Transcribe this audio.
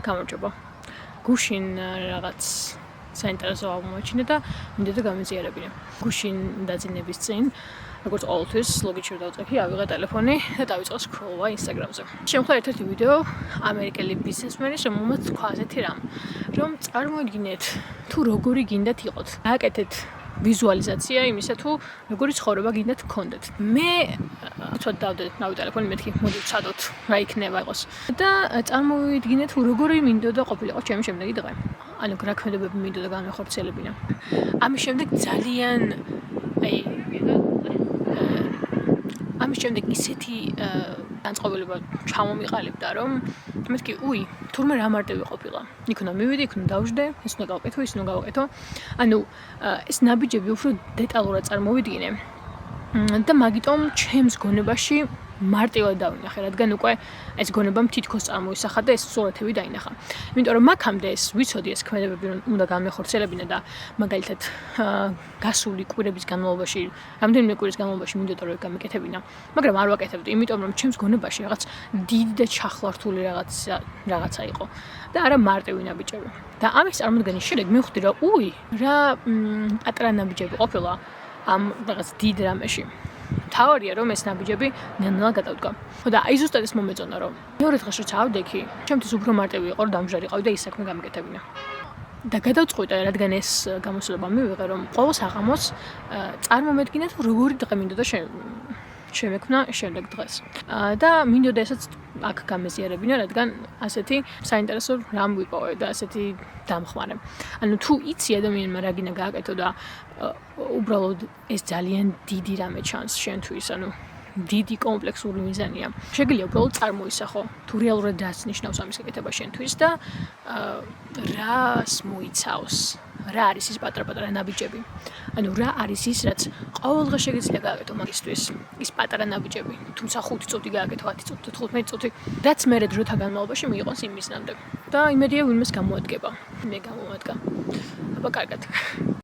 გამარჯობა. გუშინ რაღაც საინტერესო აღმოაჩინე და მინდოდა გამიზიარებინე. გუშინ დაძინების წინ, როგორც ყოველთვის, ლოგიჩერ დავწერე, ავიღე ტელეფონი და დავიწყო სკროლვა Instagram-ზე. შემოხდა ერთ-ერთი ვიდეო ამერიკელი ბიზნესმენის, რომელმაც თქვა ასეთი რამ, რომ წარმოიდგინეთ, თუ როგორი გინდათ იყოთ. გააკეთეთ ვიზუალიზაცია იმისა, თუ როგორი ცხოვრება გინდათ გქონდეთ. მე ცოტა დავდეთ ნავი ტელეფონი, მეთქი, მოდი ვცადოთ, რა იქნება იყოს. და წარმოვიდგინეთ, როგორი მინდოდა ყოფილიყო ჩემი შემდეგი დღე. ანუ რა ქმედებები მინდოდა განვახორციელებინა. ამის შემდეგ ძალიან ამის შემდეგ ისეთი განწყობილება ჩამომიყალიბდა, რომ მეთქი, თურმე რა მარტივი ყოფილა. იქ უნდა მივიდე, იქ უნდა დავждე, ეს უნდა გავაკეთო, ის უნდა გავაკეთო. ანუ ეს ნაბიჯები უფრო დეტალურად წარმოვიდგინე. და მაგიტომ ჩემს გონებაში მარტივად დავინახე, რადგან უკვე ეს გონებამ თითქოს წარმოისახა და ეს სურათები დაინახა. იმიტომ რომ მაგამდე ეს ვიცოდი ეს ქმედებები უნდა განვახორციელებინა და მაგალითად გასული კვირების განმავლობაში, რამდენიმე კვირის განმავლობაში მინდოდა რომ გამეკეთებინა, მაგრამ არ ვაკეთებდი, იმიტომ რომ ჩემს გონებაში რაღაც დიდი და ჩახლართული რაღაცა იყო და არა მარტივი ნაბიჯები. და ამის წარმოდგენის შემდეგ მივხვდი რომ რა პატარა ნაბიჯები ყოფილა ამ რაღაც დიდ რამეში. თავარია რომ ეს ნაბიჯები ნელ-ნელა გადავდგა. და აი ზუსტად ეს მომეწონა რომ მეორე დღეს რო ჩავდექი, ჩემთვის უფრო მარტივი იყო რომ დამჟარიყავი და ის საქმე გამეკეთებინა. და გადავწყვიტე, რადგან ეს გამოსვლება მივიღე, რომ ყოველ საღამოს წარმომედგინეთ როგორი დღე მინდოდა შემექმნა შემდეგ დღეს. და მინდოდა ესაც აქ გამეზიარებინა, რადგან ასეთი საინტერესო რამ ვიპოვე და ასეთი დამხმარე. ანუ თუ იცი ადამიანმა რა გინდა გააკეთო და უბრალოდ ეს ძალიან დიდი რამე ჩანს შენთვის, ანუ დიდი კომპლექსური მიზანია. შეგიძლია უბრალოდ წარმოისახო, თუ რეალურად რას ნიშნავს ამის გაკეთება შენთვის და რას მოიცავს. რა არის ის პატარა-პატარა ნაბიჯები? ანუ რა არის ის, რაც ყოველ დღე შეგიძლია გააკეთო მაგისთვის? ის პატარა ნაბიჯები, თუმცა 5 წუთი გააკეთო, 10 წუთი, 15 წუთი, რაც მერე დროთა განმავლობაში მიიღოს იმ მიზნამდე. და იმედია ვინმეს გამოადგება. მე გამოვადგა. აბა კარგად.